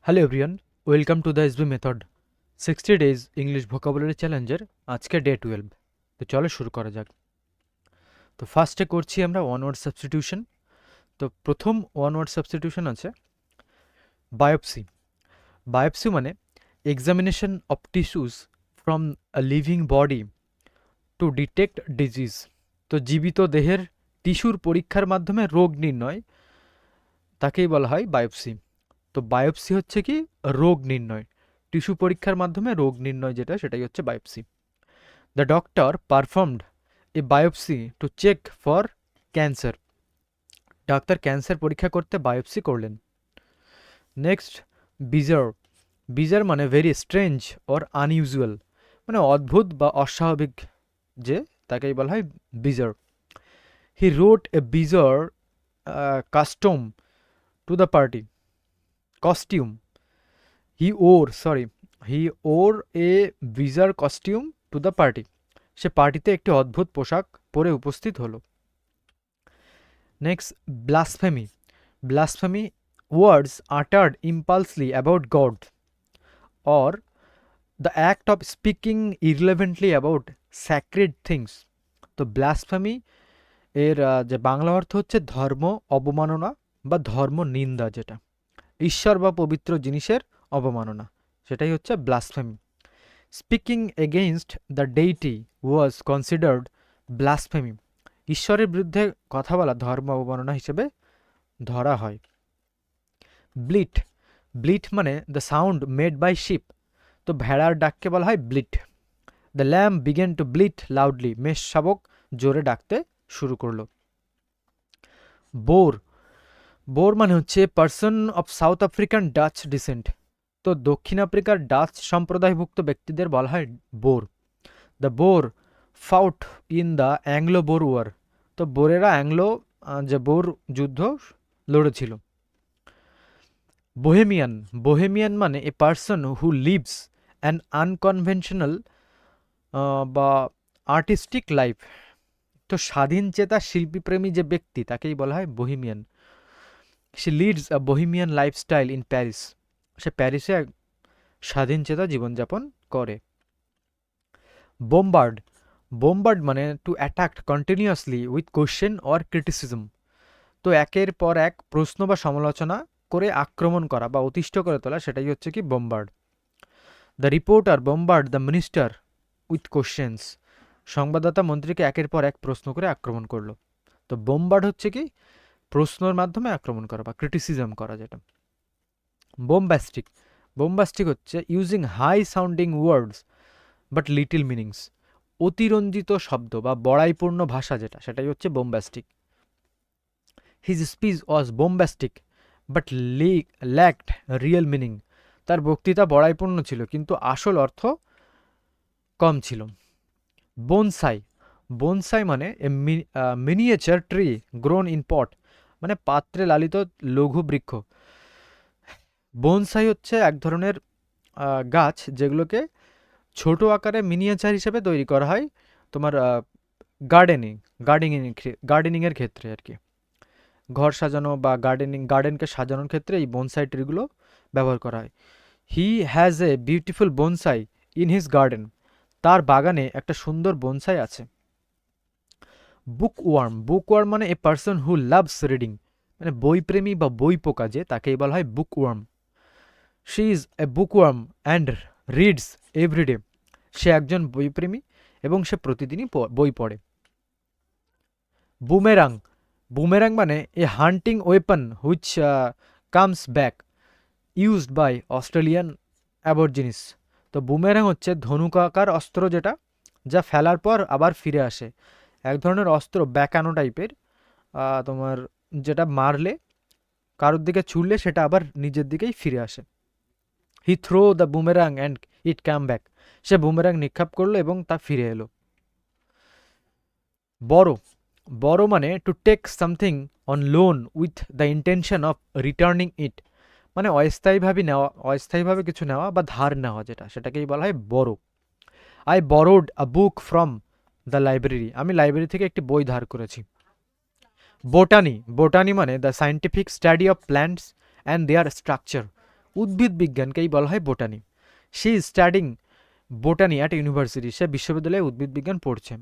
Hello everyone, welcome to the SB method 60 days English vocabulary চ্যালেঞ্জের আজকে day 12। তো চলো শুরু করা যাক। তো ফার্স্টে করছি আমরা ওয়ান ওয়ার্ড সাবস্টিটিউশন। তো প্রথম ওয়ান ওয়ার্ড সাবস্টিটিউশন আছে বায়োপসি। বায়োপসি মানে examination of tissues from a living body to detect disease. তো জীবিত দেহের টিস্যুর পরীক্ষার মাধ্যমে রোগ নির্ণয়, তাকেই বলা হয় বায়োপসি। তো বায়োপসি হচ্ছে কি রোগ নির্ণয়, টিস্যু পরীক্ষার মাধ্যমে রোগ নির্ণয় যেটা, সেটাই হচ্ছে biopsy. The doctor performed a biopsy to check for cancer. ডাক্তার ক্যান্সার পরীক্ষা করতে বায়োপসি করলেন। Next, bizarre. বিজার মানে ভেরি স্ট্রেঞ্জ অর আনইউজুয়াল, মানে অদ্ভুত বা অস্বাভাবিক যে, তাকেই বলা হয় bizarre. He wrote a bizarre custom to the party. Costume, he wore a bizarre costume to the party. সে পার্টিতে একটি অদ্ভুত পোশাক পরে উপস্থিত হলো। Next, blasphemy. Blasphemy, words uttered impulsively about god or the act of speaking irrelevantly about sacred things. তো blasphemy এর যে বাংলা অর্থ হচ্ছে ধর্ম অবমাননা বা ধর্ম নিন্দা, যেটা ঈশ্বর বা পবিত্র জিনিসের অবমাননা, সেটাই হচ্ছে blasphemy. Speaking against the deity was considered blasphemy. ঈশ্বরের বিরুদ্ধে কথা বলা ধর্ম অবমাননা হিসেবে ধরা হয়। ব্লিট। ব্লিট মানে the sound made by sheep. তো ভেড়ার ডাককে বলা হয় bleat. The lamb began to bleat loudly. মেষ শাবক জোরে ডাকতে শুরু করলো। বোর। বোর মানে হচ্ছে person of South African Dutch descent. তো দক্ষিণ আফ্রিকার ডাচ সম্প্রদায়ভুক্ত ব্যক্তিদের বলা হয় Boer. The Boer fought in the Anglo Boer war. তো বোরেরা অ্যাংলো যে বোর যুদ্ধ লড়েছিল। বোহেমিয়ান। বোহেমিয়ান মানে a person who lives an unconventional বা আর্টিস্টিক লাইফ। তো স্বাধীন চেতা শিল্পীপ্রেমী যে ব্যক্তি, তাকেই বলা হয় bohemian. She leads a bohemian lifestyle in Paris. সে প্যারিসে এক স্বাধীন চেতা জীবনযাপন করে। বোমবার্ড। বোমবার্ড মানে to attack continuously with question or criticism. তো একের পর এক প্রশ্ন বা সমালোচনা করে আক্রমণ করা বা অতিষ্ঠ করে তোলা, সেটাই হচ্ছে কি bombard. The reporter bombard the minister with questions. সংবাদদাতা মন্ত্রীকে একের পর এক প্রশ্ন করে আক্রমণ করলো। তো বোমবার্ড হচ্ছে কি প্রশ্নের মাধ্যমে আক্রমণ করা বা ক্রিটিসিজম করা, যেটা। বোমব্যাস্টিক। বোমব্যাস্টিক হচ্ছে using high sounding words but little meanings. অতিরঞ্জিত শব্দ বা বড়াইপূর্ণ ভাষা যেটা, সেটাই হচ্ছে bombastic. His speech was bombastic but lacked real meaning. তার বক্তৃতা বড়াইপূর্ণ ছিল কিন্তু আসল অর্থ কম ছিল। বোনসাই। বোনসাই মানে এ মিনিয়েচার ট্রি গ্রোন ইন পট, মানে পাত্রে লালিত লঘু বৃক্ষ। বোনসাই হচ্ছে এক ধরনের গাছ যেগুলোকে ছোট আকারে মিনিয়েচার হিসেবে তৈরি করা হয় তোমার গার্ডেনিং গার্ডেনিং গার্ডেনিংয়ের ক্ষেত্রে আর কি। ঘর সাজানো বা গার্ডেনকে সাজানোর ক্ষেত্রে এই বনসাই ট্রিগুলো ব্যবহার করা হয়। He has a beautiful bonsai in his garden. তার বাগানে একটা সুন্দর বনসাই আছে। বুকওয়ার্ম। বুকওয়ার্ম মানে a person who loves reading, মানে বইপ্রেমী বা বই পোকা যে, তাকেই বলা হয় bookworm. She is a bookworm and reads every day. সে একজন বইপ্রেমী এবং সে প্রতিদিনই বই পড়ে। বুমেরাং। বুমেরাং মানে a hunting weapon which comes back, used by Australian aborigines. তো বুমেরাং হচ্ছে ধনুকাকার অস্ত্র যেটা, যা ফেলার পর আবার ফিরে আসে। এক ধরনের অস্ত্র ব্যাকানো টাইপের, তোমার যেটা মারলে কারোর দিকে ছুড়লে সেটা আবার নিজের দিকেই ফিরে আসে। He throw the boomerang and it come back. সে বুমেরাং নিক্ষেপ করলো এবং তা ফিরে এলো। বড়। বড় মানে to take something on loan with the intention of returning it, মানে অস্থায়ীভাবে কিছু নেওয়া বা ধার নেওয়া, যেটা সেটাকেই বলা হয় borrow. I borrowed a book from the library. আমি লাইব্রেরি থেকে একটি বই ধার করেছি। বোটানি। বোটানি মানে the scientific study of plants and their structure. উদ্ভিদ বিজ্ঞানকেই বলা হয় botany. She is studying botany at university, সে বিশ্ববিদ্যালয়ে উদ্ভিদ বিজ্ঞান পড়ছে।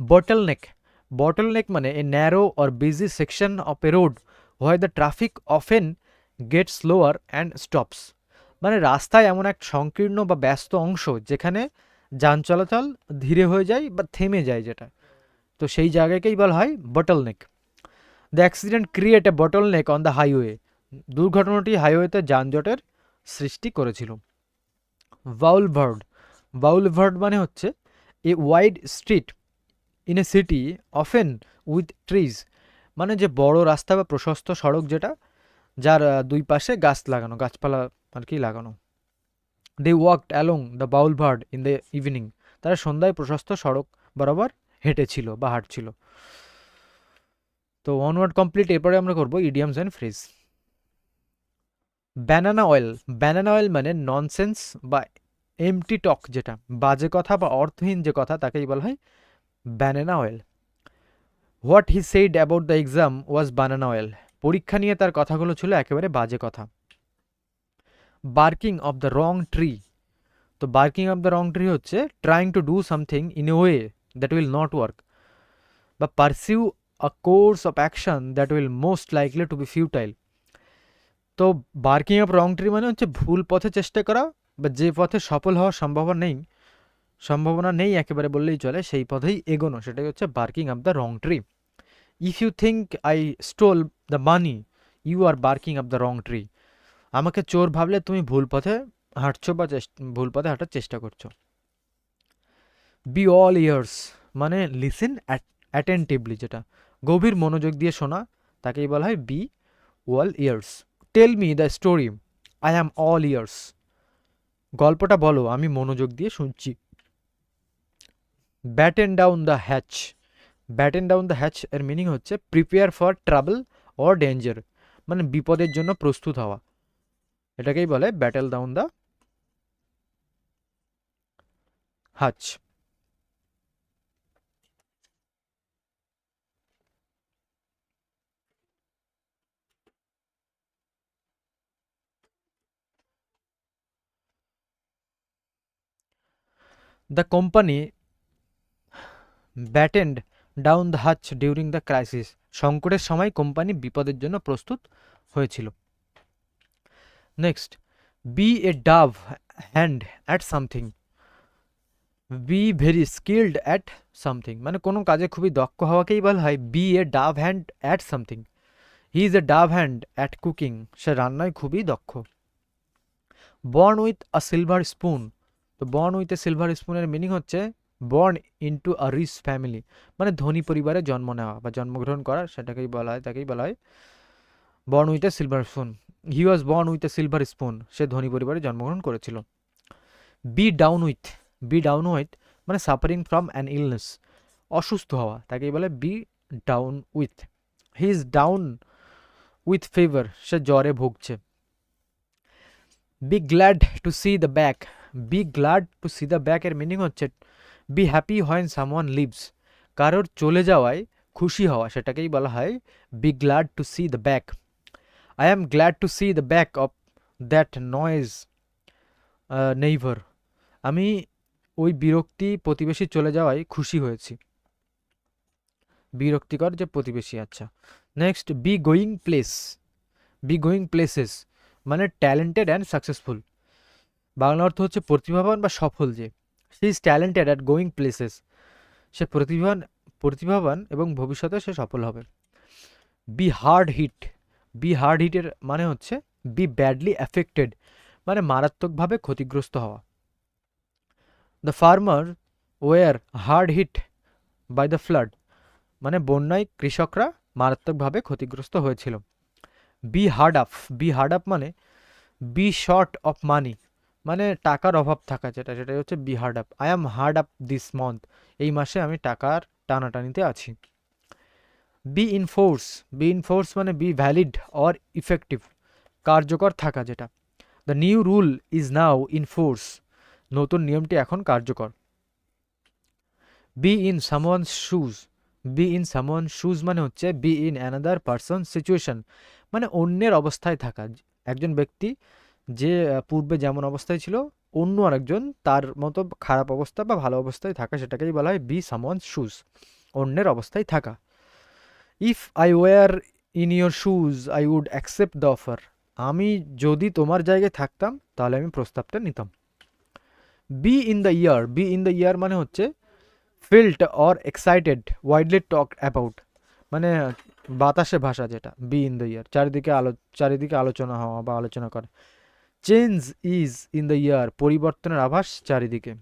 বটলনেক, বটলনেক মানে a narrow or busy section of a road where the traffic often get slower and stops, মানে রাস্তায় এমন এক সংকীর্ণ বা ব্যস্ত অংশ যেখানে যান চলাচল ধীরে হয়ে যায় বা থেমে যায় যেটা, তো সেই জায়গাকেই বলা হয় bottleneck. The accident create a bottleneck on the highway, দুর্ঘটনাটি হাইওয়েতে যানজটের সৃষ্টি করেছিল। বাউলভার্ড, বাউলভার্ড মানে হচ্ছে a wide street in a city often with trees, মানে যে বড় রাস্তা বা প্রশস্ত সড়ক যেটা, যার দুই পাশে গাছ লাগানো, গাছপালা আর কি লাগানো। They walked along the boulevard in the evening, তারা সন্ধ্যায় প্রশস্ত সড়ক বরাবর হেঁটেছিল বা হাঁটছিল। তো ওয়ান ওয়ার্ড কমপ্লিট, এরপরে আমরা করবো idioms and phrase. Banana oil, banana oil মানে ননসেন্স বা এমটি টক, যেটা বাজে কথা বা অর্থহীন যে কথা তাকেই বলা হয় banana oil. What he said about the exam was banana oil, পরীক্ষা নিয়ে তার কথাগুলো ছিল একেবারে বাজে কথা। Barking of the wrong tree, তো barking of the wrong tree হচ্ছে trying to do something in a way that will not work, বা pursue a course of action that will most likely to be futile. তো barking of wrong tree মানে হচ্ছে ভুল পথে চেষ্টা করা, বা যে পথে সফল হওয়ার সম্ভাবনা নেই একেবারে বললেই চলে, সেই পথেই এগোনো, সেটাই হচ্ছে barking of the wrong tree. If you think I stole the money you are barking of the wrong tree, আমাকে চোর ভাবলে তুমি ভুল পথে হাঁটছো বা ভুল পথে হাঁটার চেষ্টা করছো। বি অল ইয়ার্স মানে লিসেন অ্যাটেন্টিভলি, যেটা গভীর মনোযোগ দিয়ে শোনা তাকেই বলা হয় be all ears. Tell me the story I am all ears, গল্পটা বলো আমি মনোযোগ দিয়ে শুনছি। Batten down the hatch, batten down the hatch এর মিনিং হচ্ছে prepare for trouble or danger, মানে বিপদের জন্য প্রস্তুত হওয়া, এটাকেই বলে batten down the hatch. The company battened down the hatch during the crisis, সংকটের সময় কোম্পানি বিপদের জন্য প্রস্তুত হয়েছিল। Next, be a dove hand at something, be very skilled at something, মানে কোনো কাজে খুবই দক্ষ হওয়াকেই বলা হয় be a dove hand at something. He is a dove hand at cooking, সে রান্নায় খুবই দক্ষ। Born with a silver spoon, তো বর্ন উইথ এ সিলভার স্পুনের মিনিং হচ্ছে born into a rich family, মানে ধনী পরিবারে জন্ম নেওয়া বা জন্মগ্রহণ করা, সেটাকেই বলা হয়, তাকেই বলা হয় born with a silver spoon. He was born with a silver spoon, সে ধনী পরিবারে জন্মগ্রহণ করেছিল। Be down with, be down with মানে সাফারিং ফ্রম অ্যান ইলনেস, অসুস্থ হওয়া, তাকেই বলে be down with. He is down with fever, সে জ্বরে ভুগছে। Be glad to see the back, be glad to see the back এর মিনিং হচ্ছে be happy when someone leaves, কারোর চলে যাওয়ায় খুশি হওয়া, সেটাকেই বলা হয় B glad to see the back. I am glad to see the back of that noise নেইভার, আমি ওই বিরক্তি প্রতিবেশী চলে যাওয়ায় খুশি হয়েছি, বিরক্তিকর যে প্রতিবেশী। আচ্ছা, next, be going place, be going places মানে ট্যালেন্টেড অ্যান্ড সাকসেসফুল, বাংলা অর্থ হচ্ছে প্রতিভাবান বা সফল যে। She is talented at going places, সে প্রতিভাবান এবং ভবিষ্যতে সে সফল হবে। Be hard hit, be hard হিটের মানে হচ্ছে বি ব্যাডলি অ্যাফেক্টেড, মানে মারাত্মকভাবে ক্ষতিগ্রস্ত হওয়া। The farmer were hard hit by the flood, মানে বন্যায় কৃষকরা মারাত্মকভাবে ক্ষতিগ্রস্ত হয়েছিল। Be hard up, be hard up মানে বি শর্ট অফ মানি, মানে টাকার অভাব থাকা, সেটাই হচ্ছে be hard up. I am hard up this month, এই মাসে আমি টাকার টানাটানিতে আছি। Be in force, be in force মানে বি ভ্যালিড অর ইফেক্টিভ, কার্যকর থাকা যেটা। The new rule is now in force, নতুন নিয়মটি এখন কার্যকর। Be in someone's shoes, be in someone shoes মানে হচ্ছে be in another person situation, মানে অন্যের অবস্থায় থাকা, একজন ব্যক্তি যে পূর্বে যেমন অবস্থায় ছিল অন্য আরেকজন তার মতো খারাপ অবস্থা বা ভালো অবস্থায় থাকা, সেটাকেই বলা হয় বি সামওয়ানস শুজ, অন্যের অবস্থায় থাকা। If I were in your shoes I would accept the offer, আমি যদি তোমার জায়গায় থাকতাম তাহলে আমি প্রস্তাবটা নিতাম। Be in the air, be in the air মানে হচ্ছে felt or excited widely talk about, মানে বাতাসে ভাষা যেটা, বি ইন দ্য ইয়ার চারিদিকে আলোচনা হওয়া বা আলোচনা করা। চেঞ্জ ইজ ইন দ্য ইয়ার, পরিবর্তনের আভাস চারিদিকে।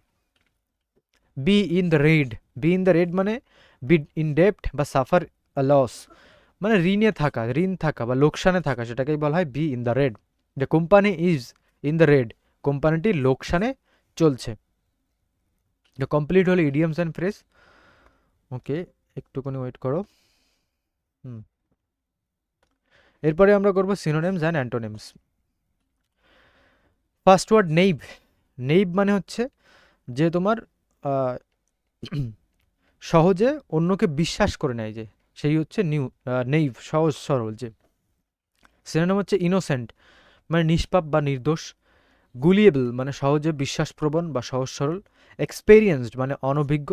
B in the red, B in the red মানে বি ইন ডেপ্ট বা সাফার লস, মানে ঋণ থাকা বা লোকসানে থাকা, সেটাকেই বলা হয় be in the red. The company is in the red, কোম্পানিটি লোকসানে চলছে। দ্য কমপ্লিট হলো ইডিয়ামস অ্যান্ড ফ্রেজ। ওকে, একটুখানি ওয়েট করো। এরপরে আমরা করব synonyms and antonyms. First word naive, naive মানে হচ্ছে যে তোমার সহজে অন্যকে বিশ্বাস করে নেয়, যে সেই হচ্ছে নেইভ, সহজ সরল যে। সিনোনিম হচ্ছে ইনোসেন্ট মানে নিষ্পাপ বা নির্দোষ, গুলিয়েবল মানে সহজে বিশ্বাসপ্রবণ বা সহজ সরল, এক্সপেরিয়েন্সড মানে অনভিজ্ঞ,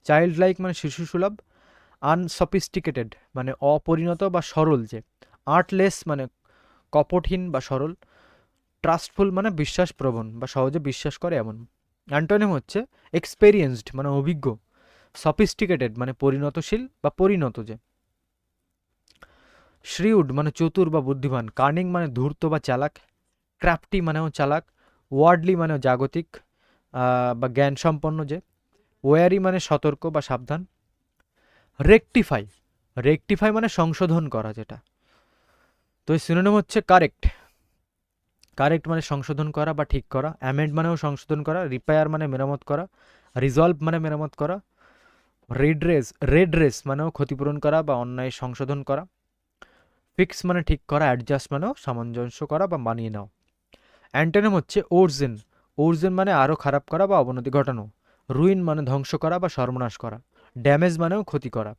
চাইল্ড লাইক মানে শিশুসুলভ, আনসফিস্টিকেটেড মানে অপরিণত বা সরল যে, আর্টলেস মানে কপটহীন বা সরল, ট্রাস্টফুল মানে বিশ্বাসপ্রবণ বা সহজে বিশ্বাস করে এমন। অ্যান্টোনিম হচ্ছে এক্সপেরিয়েন্সড মানে অভিজ্ঞ, সফিস্টিকেটেড মানে পরিণতশীল বা পরিণত যে, শ্রিউড মানে চতুর বা বুদ্ধিমান, কার্নিং মানে ধূর্ত বা চালাক, ক্রাফটি মানেও চালাক, ওয়ার্ডলি মানেও জাগতিক বা জ্ঞান সম্পন্ন যে, ওয়ারি মানে সতর্ক বা সাবধান, রেকটিফাই, রেকটিফাই মানে সংশোধন করা যেটা। তো এই সিনোনিম হচ্ছে কারেক্ট, কারেক্ট মানে সংশোধন করা বা ঠিক করা, অ্যামেন্ড মানেও সংশোধন করা, রিপেয়ার মানে মেরামত করা, রিজলভ মানে মেরামত করা, রেড রেস মানেও ক্ষতিপূরণ করা বা অন্যায় সংশোধন করা, ফিক্স মানে ঠিক করা, অ্যাডজাস্ট মানেও সামঞ্জস্য করা বা মানিয়ে নাও। অ্যান্টোনিম হচ্ছে ওরজেন, ওরজেন মানে আরও খারাপ করা বা অবনতি ঘটানো, রুইন মানে ধ্বংস করা বা সর্বনাশ করা, ড্যামেজ মানেও ক্ষতি করা,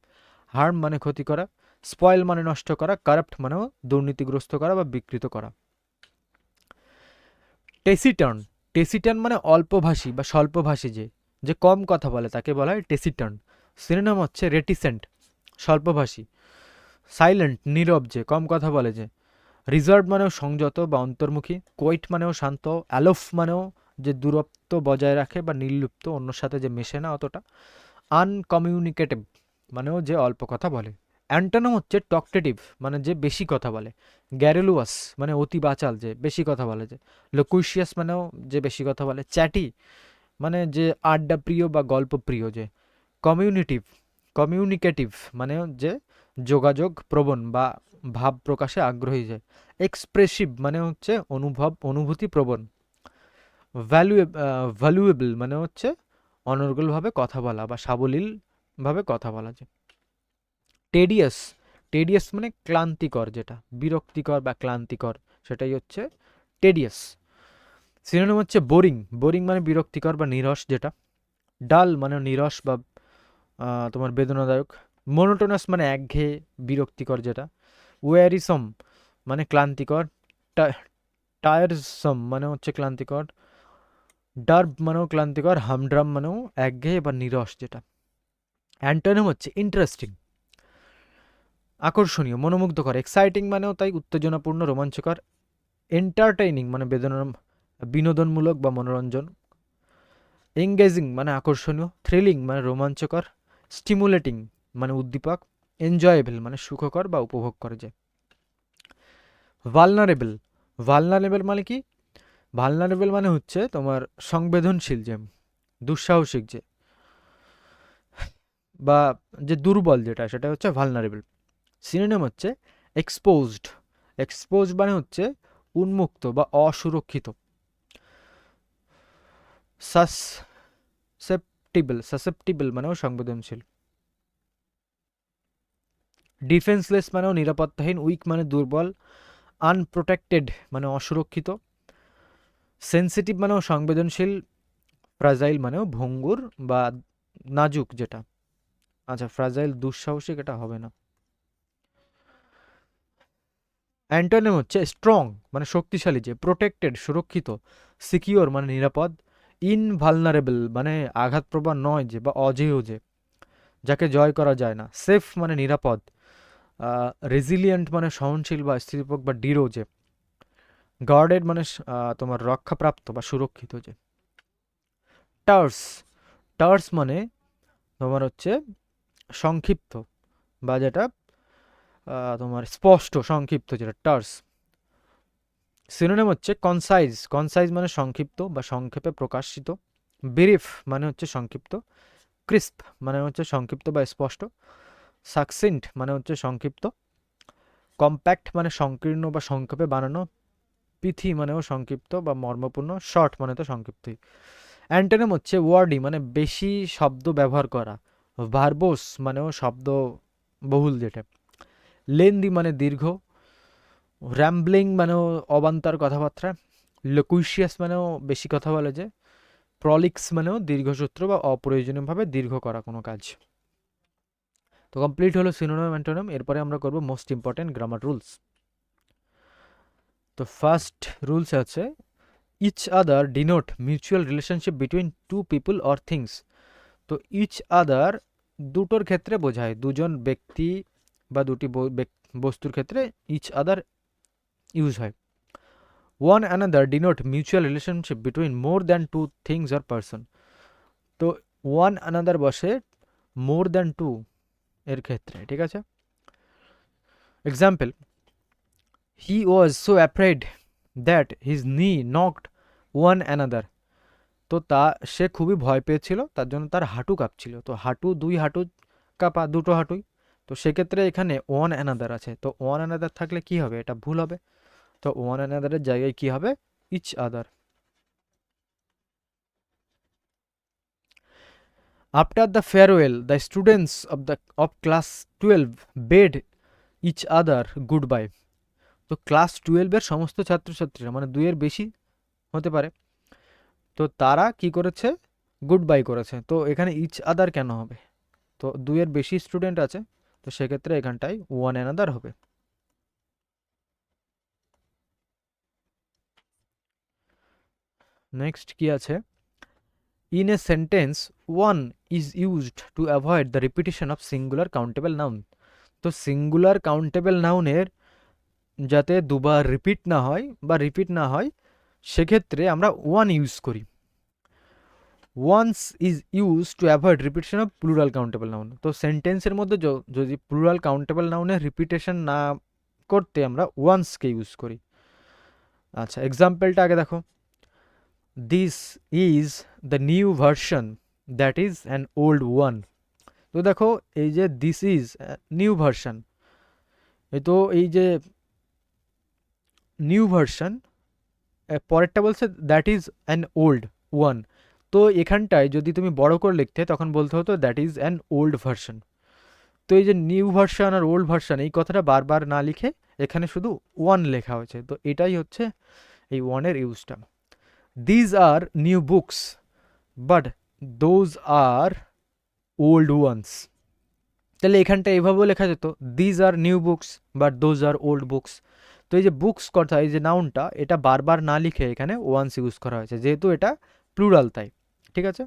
হার্ম মানে ক্ষতি করা, স্পয়েল মানে নষ্ট করা, কারাপ্ট মানেও দুর্নীতিগ্রস্ত করা বা বিকৃত করা। টেসিটার্ন, টেসিটার্ন মানে অল্পভাষী বা স্বল্পভাষী যে, যে কম কথা বলে তাকে বলা হয় টেসিটার্ন। সিনোনিম হচ্ছে রেটিসেন্ট স্বল্পভাষী, সাইলেন্ট নীরব যে কম কথা বলে যে, রিজার্ভ মানেও সংযত বা অন্তর্মুখী, কোয়েট মানেও শান্ত, অ্যালোফ মানেও যে দূরত্ব বজায় রাখে বা নির্লিপ্ত, অন্যর সাথে যে মেশে না অতটা, আনকমিউনিকেটিভ মানেও যে অল্প কথা বলে। অ্যান্টোনিম হচ্ছে টকটেটিভ মানে যে বেশি কথা বলে, গ্যারেলুয়াস মানে অতি বাচাল যে বেশি কথা বলে যে, লোকুইশিয়াস মানেও যে বেশি কথা বলে, চ্যাটি মানে যে আড্ডা প্রিয় বা গল্প প্রিয় যে, কমিউনিকেটিভ মানেও যে যোগাযোগ প্রবণ বা ভাব প্রকাশে আগ্রহী যে, এক্সপ্রেসিভ মানে হচ্ছে অনুভূতি প্রবণ, ভ্যালুয়েবল মানে হচ্ছে অনর্গলভাবে কথা বলা বা সাবলীলভাবে কথা বলা যায়। টেডিয়াস, টেডিয়াস মানে ক্লান্তিকর যেটা, বিরক্তিকর বা ক্লান্তিকর, সেটাই হচ্ছে টেডিয়াস। সিনোনিম হচ্ছে বোরিং, বোরিং মানে বিরক্তিকর বা নিরস যেটা, ডাল মানে নিরস বা তোমার বেদনাদায়ক, মোনোটোনাস মানে একঘেয়ে বিরক্তিকর যেটা, ওয়ারিসম মানে ক্লান্তিকর, টায়ারসম মানে হচ্ছে ক্লান্তিকর, ডার্ব মানেও ক্লান্তিকর, হামড্রাম মানেও একঘেয়ে বা নিরস যেটা। অ্যান্টোনিম হচ্ছে ইন্টারেস্টিং আকর্ষণীয় মনোমুগ্ধকর, এক্সাইটিং মানেও তাই উত্তেজনাপূর্ণ রোমাঞ্চকর, এন্টারটেইনিং মানে বিনোদনমূলক বা মনোরঞ্জন, এঙ্গেজিং মানে আকর্ষণীয়, থ্রিলিং মানে রোমাঞ্চকর, স্টিমুলেটিং মানে উদ্দীপক, এনজয়েবল মানে সুখকর বা উপভোগ করে যায়। ভালনারেবল, ভালনারেবল মানে কি, ভালনারেবল মানে হচ্ছে তোমার সংবেদনশীল যে, দুঃসাহসিক যে, বা যে দুর্বল যেটা, সেটা হচ্ছে ভালনারেবল। সিনোনিম হচ্ছে এক্সপোজড, এক্সপোজড মানে হচ্ছে উন্মুক্ত বা অসুরক্ষিত, সাসেপ্টিবল মানেও সংবেদনশীল, ডিফেন্সলেস মানেও নিরাপত্তাহীন, উইক মানে দুর্বল, আনপ্রোটেক্টেড মানে অসুরক্ষিত, সেন্সিটিভ মানেও সংবেদনশীল, ফ্রাজাইল মানেও ভঙ্গুর বা নাজুক যেটা। আচ্ছা, ফ্রাজাইল দুঃসাহসিক এটা হবে না। অ্যান্টোনিম হচ্ছে স্ট্রং মানে শক্তিশালী যে, প্রোটেক্টেড সুরক্ষিত, সিকিওর মানে নিরাপদ, ইনভালনারেবল মানে আঘাতপ্রবণ নয় যে বা অজেয় যে, যাকে জয় করা যায় না, সেফ মানে নিরাপদ, রেজিলিয়েন্ট মানে সহনশীল বা স্থিতিপক বা দৃঢ় যে, গার্ডেড মানে তোমার রক্ষাপ্রাপ্ত বা সুরক্ষিত যে। টার্স, টার্স মানে তোমার হচ্ছে সংক্ষিপ্ত বা যেটা তোমার স্পষ্ট সংক্ষিপ্ত যেটা টার্স। সিনোনিম হচ্ছে কনসাইজ, কনসাইজ মানে সংক্ষিপ্ত বা সংক্ষেপে প্রকাশিত, ব্রিফ মানে হচ্ছে সংক্ষিপ্ত, ক্রিস্প মানে হচ্ছে সংক্ষিপ্ত বা স্পষ্ট, সাকসিন্ট মানে হচ্ছে সংক্ষিপ্ত, কম্প্যাক্ট মানে সংকীর্ণ বা সংক্ষেপে বানানো, পিথি মানেও সংক্ষিপ্ত বা মর্মপূর্ণ, শর্ট মানে তো সংক্ষিপ্তই। অ্যান্টোনিম হচ্ছে ওয়ার্ডি মানে বেশি শব্দ ব্যবহার করা, ভার্বোস মানেও শব্দ বহুল যেটা, লেন্দি মানে দীর্ঘ, র্যাম্বলিং মানেও অবান্তর কথাবার্তা, লোকুইশিয়াস মানেও বেশি কথা বলে যে, প্রলিক্স মানেও দীর্ঘসূত্র বা অপ্রয়োজনীয়ভাবে দীর্ঘ করা কোনো কাজ। তো কমপ্লিট হলো সিনোনিম অ্যান্টোনিম। এরপরে আমরা করব মোস্ট ইম্পর্টেন্ট গ্রামার রুলস। তো ফার্স্ট রুলস আছে each other denote mutual relationship between two people or things. তো ইচ আদার দুটোর ক্ষেত্রে বোঝায়, দুজন ব্যক্তি বা দুটি বস্তুর ক্ষেত্রে ইচ আদার ইউজ হয়। One another denote mutual relationship between more than two things or person. তো ওয়ান অ্যানাদার বসে মোর দ্যান টু এর ক্ষেত্রে, ঠিক আছে। Example, he was so afraid that his knee knocked one another. তো সে খুবই ভয় পেয়েছিল, তার জন্য তার হাঁটু কাঁপছিল। তো হাঁটু, দুই হাঁটু কাঁপা, দুটো হাঁটুই। তো সেক্ষেত্রে এখানে ওয়ান অ্যানাদার আছে, তো ওয়ান অ্যানাদার থাকলে কি হবে, এটা ভুল হবে। তো ওয়ান অ্যানাদারের জায়গায় কি হবে, each other. After the farewell the students of class 12 bade each other goodbye. তো ক্লাস 12-এর সমস্ত ছাত্রছাত্রীরা মানে দুইয়ের বেশি হতে পারে, তো তারা কি করেছে, গুড বাই করেছে। তো এখানে ইচ আদার কেন হবে, তো দুইয়ের বেশি স্টুডেন্ট আছে, তো সেক্ষেত্রে এখানটায় ওয়ান অ্যানাদার হবে। নেক্সট কি আছে, in a sentence one is used to avoid the repetition of singular countable noun. তো সিঙ্গুলার কাউন্টেবল নাউনের যাতে দুবার রিপিট না হয় বা রিপিট না হয়, সেক্ষেত্রে আমরা ওয়ান ইউজ করি। Ones is use to avoid repetition of plural countable noun. তো সেন্টেন্সের মধ্যে যদি প্লুরাল কাউন্টেবল নাউনের রিপিটেশন না করতে আমরা ওয়ান্সকে ইউজ করি। আচ্ছা, এক্সাম্পলটা আগে দেখো, this is the new version that is an old one. তো দেখো এই যে দিস ইজ নিউ ভার্সন, তো এই যে নিউ ভার্সন, পরেরটা বলছে that is an old one. তো এখানটায় যদি তুমি বড় করে লিখতে তখন বলতে হতো that is an old version. তো এই যে নিউ ভার্সন আর ওল্ড ভার্সন এই কথাটা বারবার না লিখে এখানে শুধু ওয়ান লেখা হয়েছে, তো এটাই হচ্ছে এই ওয়ানের ইউজটা। These are new books but those are old ones. তাহলে এখানটা এভাবেও লেখা যেত, these are new books but those are old books. তো এই যে বুকস কথা, এই যে নাউনটা, এটা বারবার না লিখে এখানে ওয়ান্স ইউজ করা হয়েছে, যেহেতু এটা প্লুরাল তাই, ঠিক আছে,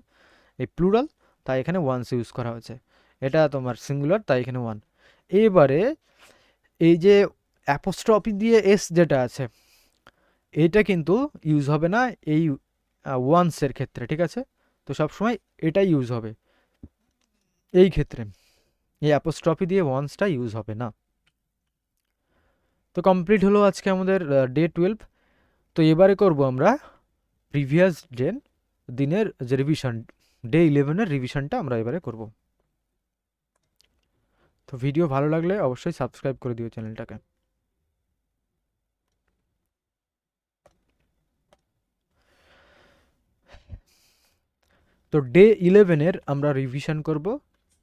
এই প্লুরাল তাই এখানে ওয়ান্স ইউজ করা হয়েছে। এটা তোমার সিঙ্গুলার তাই এখানে ওয়ান। এবারে এই যে অ্যাপোস্ট্রফি দিয়ে এস যেটা আছে, এটা কিন্তু ইউজ হবে না এই ওয়ান্সের ক্ষেত্রে, ঠিক আছে। তো সবসময় এটাই ইউজ হবে এই ক্ষেত্রে, এই অ্যাপোস্ট্রফি দিয়ে ওয়ান্সটা ইউজ হবে না। তো কমপ্লিট হলো আজকে আমাদের ডে 12। তো এবারে করব আমরা প্রিভিয়াস দিনের যে রিভিশন, ডে 11-এর রিভিশনটা আমরা এবারে করব। তো ভিডিও ভালো লাগলে অবশ্যই সাবস্ক্রাইব করে দিও চ্যানেলটাকে। তো ডে 11-এর আমরা রিভিশন করব,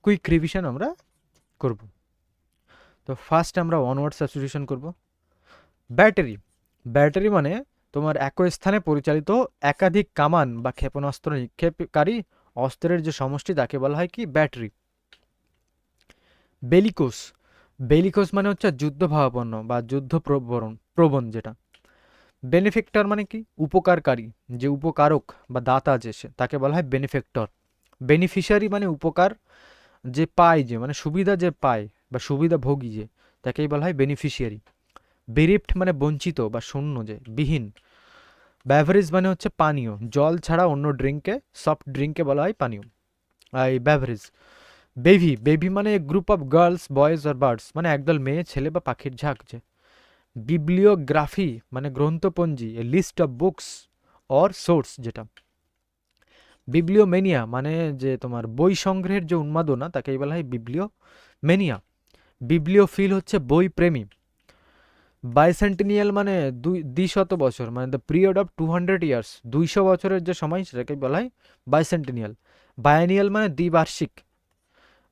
কুইক রিভিশন আমরা করব। তো ফার্স্ট আমরা ওয়ার্ড সাবস্টিটিউশন করব। ব্যাটারি, ব্যাটারি মানে তোমার একই স্থানে পরিচালিত একাধিক কামান বা ক্ষেপণাস্ত্র নিক্ষেপকারী অস্ত্রের যে সমষ্টি তাকে বলা হয় কি, ব্যাটারি। বেলিকোস, বেলিকোস মানে হচ্ছে যুদ্ধভাবাপন্ন বা প্রবণ যেটা। বেনিফেক্টর মানে কি? উপকারকারী, যে উপকারক বা দাতা যে সে, তাকে বলা হয় বেনিফেক্টর। বেনিফিশিয়ারি মানে উপকার যে পায়, যে মানে সুবিধা যে পায় বা সুবিধা ভোগী যে, তাকেই বলা হয় বেনিফিশিয়ারি। বেরিফট মানে বঞ্চিত বা শূন্য, যে বিহীন। ব্যাভারেজ মানে হচ্ছে পানীয়, জল ছাড়া অন্য ড্রিঙ্ককে, সফট ড্রিঙ্ককে বলা হয় পানীয়, এই ব্যাভারেজ। বেভি, বেভি মানে গ্রুপ অফ গার্লস, বয়েজ আর বার্ডস, মানে একদল মেয়ে, ছেলে বা পাখির ঝাঁক যে। বিবলিওগ্রাফি মানে গ্রন্থপঞ্জি, a list of books or source যেটা। বিবলিওমেনিয়া মানে যে তোমার বই সংগ্রহের যে উন্মাদনা, তাকেই বলা হয় বিবলিওমেনিয়া। বিবলিওফিল হচ্ছে বই প্রেমী। বাইসেন্টিনিয়াল মানে দ্বিশত বছর, মানে দ্য পিরিয়ড অফ 200 ইয়ার্স, 200 বছরের যে সময়, সেটাকে বলা হয় বাইসেন্টিনিয়াল। বায়ানিয়াল মানে দ্বিবার্ষিক,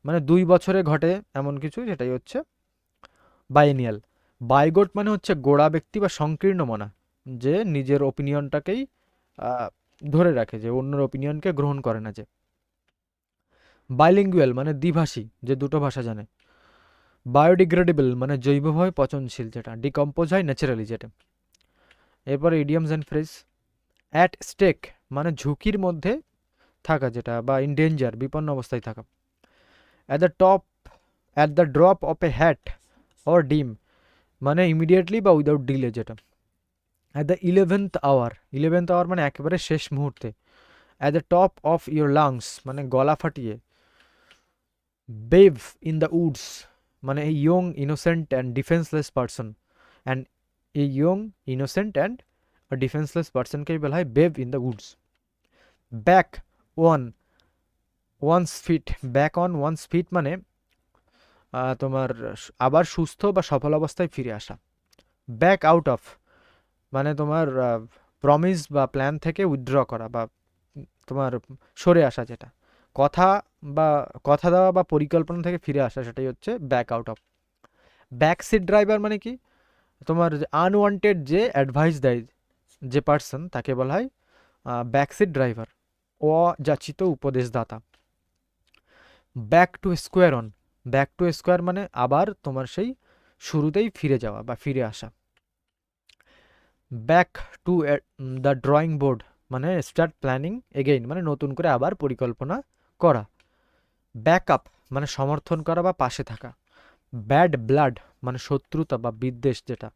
মানে 2 বছরে ঘটে এমন কিছু, সেটাই হচ্ছে বায়ানিয়াল। বাইগোট মানে হচ্ছে গোড়া ব্যক্তি বা সংকীর্ণ মনা, যে নিজের ওপিনিয়নটাকেই আহ, ধরে রাখে, যে অন্যের ওপিনিয়নকে গ্রহণ করে না যে। বাইলিঙ্গুয়াল মানে দ্বিভাষী, যে দুটো ভাষা জানে। বায়োডিগ্রেডেবল মানে জৈবভাবে পচনশীল, যেটা ডিকম্পোজ হয় ন্যাচারালি যেটা। এরপরে idioms and phrase. At stake মানে ঝুঁকির মধ্যে থাকা যেটা, বা ইন ডেঞ্জার, বিপন্ন অবস্থায় থাকা। At the top, at the drop of a hat or dime, মানে ইমিডিয়েটলি বা উইদাউট ডিলে যেটা। At the 11th hour, 11th hour মানে একেবারে শেষ মুহূর্তে। At the top of your lungs মানে গলা ফাটিয়ে। বেভ ইন দ্য উডস মানে a young innocent and defenceless person, and a young innocent and defenceless পার্সনকেই বলা হয় babe in the woods. Back on one's feet, back on once fit মানে তোমার আবার সুস্থ বা সফল অবস্থায় ফিরে আসা। ব্যাক আউট অফ মানে তোমার প্রমিস বা প্ল্যান থেকে উইথড্র করা, বা তোমার সরে আসা যেটা। কথা বা কথা দেওয়া বা পরিকল্পনা থেকে ফিরে আসা, সেটাই হচ্ছে back out of. Back seat driver মানে কি? তোমার আনওয়ান্টেড যে অ্যাডভাইস দেয় যে পার্সন, তাকে বলা হয় ব্যাক সিট ড্রাইভার, অযাচিত উপদেশদাতা। Back to square one, back to square মানে আবার তোমার সেই শুরুতেই ফিরে যাওয়া বা ফিরে আসা। Back to the drawing board মানে স্টার্ট প্ল্যানিং এগেইন, মানে নতুন করে আবার পরিকল্পনা করা। ব্যাকআপ মানে সমর্থন করা বা পাশে থাকা। ব্যাড ব্লাড মানে শত্রুতা বা বিদ্বেষ যেটা।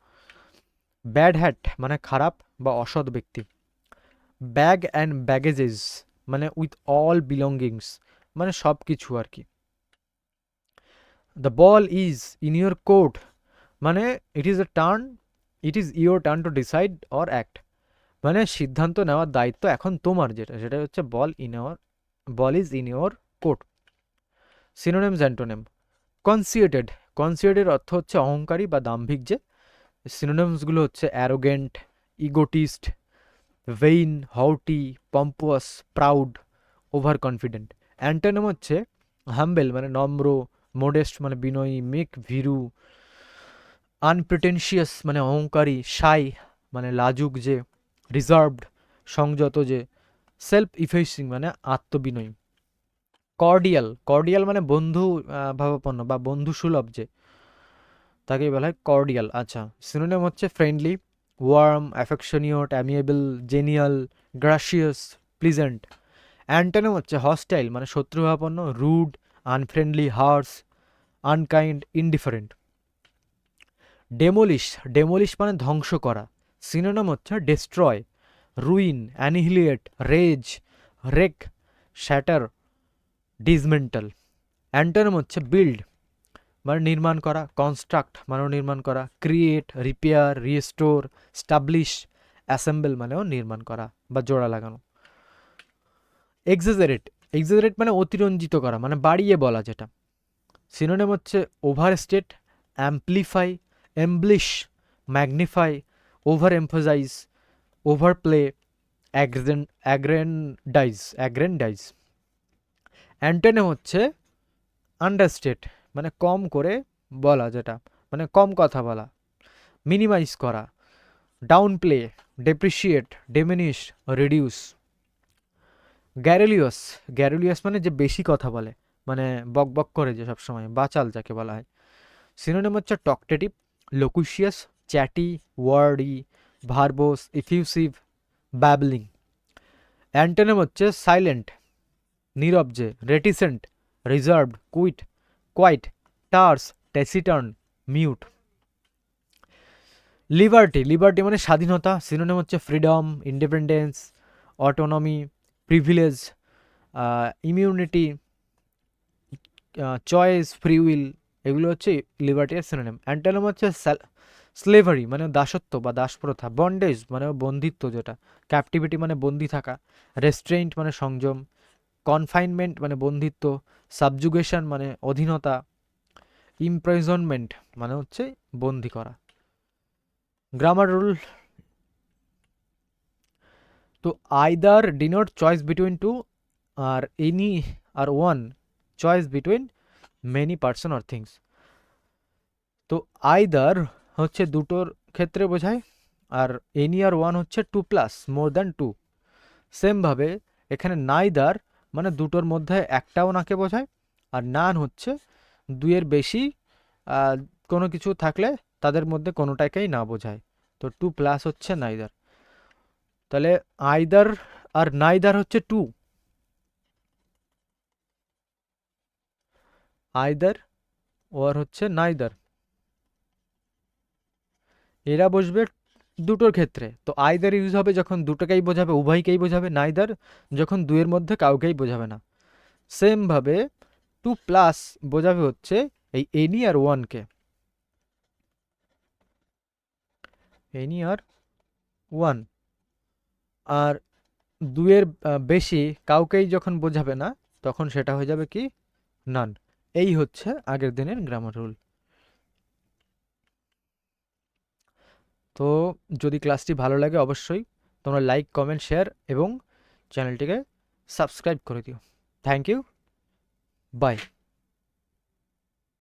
ব্যাড হ্যাট মানে খারাপ বা অসৎ ব্যক্তি। ব্যাগ অ্যান্ড ব্যাগেজেস মানে উইথ অল বিলঙ্গিংস, মানে সব কিছু আর কি। The ball is in your court মানে it is a turn, it is your turn to decide or act, মানে সিদ্ধান্ত নেওয়ার দায়িত্ব এখন তোমার, যেটা সেটা হচ্ছে ball is in your court. Synonyms antonym. Conceited, conceited অর্থ হচ্ছে অহংকারী বা দাম্ভিক যে। সিনোনিমসগুলো হচ্ছে arrogant, egotist, vain, haughty, pompous, proud, over confident. Antonym হচ্ছে হাম্বেল মানে নম্র, মোডেস্ট মানে বিনয়ী, মেক ভীরু, আনপ্রিটেনশিয়াস মানে অহংকারী, শাই মানে লাজুক যে, রিজার্ভড সংযত যে, সেলফ ইফেসিং মানে আত্মবিনয়ী। কর্ডিয়াল, কর্ডিয়াল মানে বন্ধু ভাবাপন্ন বা বন্ধু সুলভ যে, তাকেই বলা হয় কর্ডিয়াল। আচ্ছা, সিনোনিম হচ্ছে friendly, warm, affectionate, amiable, genial, gracious, pleasant. Antonym হচ্ছে হস্টাইল মানে শত্রুভাবাপন্ন, rude, unfriendly, harsh, unkind, indifferent. Demolish, demolish মানে ধ্বংস করা। সিনোনিম হচ্ছে destroy, ruin, annihilate, raze, wreck, shatter, dismantle. Antonym হচ্ছে বিল্ড মানে নির্মাণ করা, কনস্ট্রাক্ট মানেও নির্মাণ করা, create, repair, restore, establish, assemble মানেও নির্মাণ করা বা জোড়া লাগানো। এক্সাজারেট, এক্সাজারেট মানে অতিরঞ্জিত করা, মানে বাড়িয়ে বলা যেটা। সিনোনিম হচ্ছে overstate, amplify, embellish, magnify, overemphasize, overplay, aggrandize. Antonym হচ্ছে আন্ডারস্টেট মানে কম করে বলা যেটা, মানে কম কথা বলা। মিনিমাইজ করা, downplay, depreciate, diminish, reduce. Garrulous, garrulous মানে যে বেশি কথা বলে, মানে বক বক করে যে সবসময়, বাচাল যাকে বলা হয়। সিনোনিম হচ্ছে টকটেটিভ, লোকুশিয়াস, চ্যাটি, ওয়ার্ডি, ভার্বোস, ইফিউসিভ, ব্যাবলিং। অ্যান্টোনিম হচ্ছে সাইলেন্ট, নীরব যে, রেটিসেন্ট, রিজার্ভড, কোয়াইট, টার্স, টেসিটার্ন, মিউট। লিবার্টি মানে স্বাধীনতা, সিনোনিম হচ্ছে freedom, independence, autonomy, privilege, immunity, choice, free will, এগুলো হচ্ছে লিবার্টির সিনোনিম। অ্যান্টোনিম হচ্ছে স্লেভারি মানে দাসত্ব বা দাসপ্রথা, বন্ডেজ মানে বন্দিত্ব যেটা, ক্যাপটিভিটি মানে বন্দি থাকা, রেস্ট্রেইন্ট মানে সংযম, কনফাইনমেন্ট মানে বন্দিত্ব, সাবজুগেশন মানে অধীনতা, ইমপ্রিজনমেন্ট মানে হচ্ছে বন্দি করা। গ্রামার রুল, তো either denote choice between two, আর এনি আর one choice between many person or things. তো আইদার হচ্ছে দুটোর ক্ষেত্রে বোঝায়, আর এনি আর ওয়ান হচ্ছে two plus more than two. সেমভাবে এখানে নাইদার মানে দুটোর মধ্যে একটাও নাকে বোঝায়, আর নান হচ্ছে দুইয়ের বেশি কোনো কিছু থাকলে তাদের মধ্যে কোনোটাকেই না বোঝায়। তো টু প্লাস হচ্ছে নাইদার। তাহলে আইদার আর নাইদার হচ্ছে টু, আইদার ওর হচ্ছে নাইদার, এরা বসবে দুটোর ক্ষেত্রে। তো আইদার ইউজ হবে যখন দুটোকেই বোঝাবে, উভয়কেই বোঝাবে, নাইদার যখন দুইয়ের মধ্যে কাউকেই বোঝাবে না। সেমভাবে টু প্লাস বোঝাবে হচ্ছে এই এনি আর ওয়ানকে, এনি আর ওয়ান, আর দুইয়ের বেশি কাউকেই যখন বোঝাবে না তখন সেটা হয়ে যাবে কি নান। এই হচ্ছে আগের দিনের গ্রামার রুল। তো যদি ক্লাসটি ভালো লাগে অবশ্যই তোমরা লাইক, কমেন্ট, শেয়ার এবং চ্যানেলটিকে সাবস্ক্রাইব করে দিও। Thank you, by.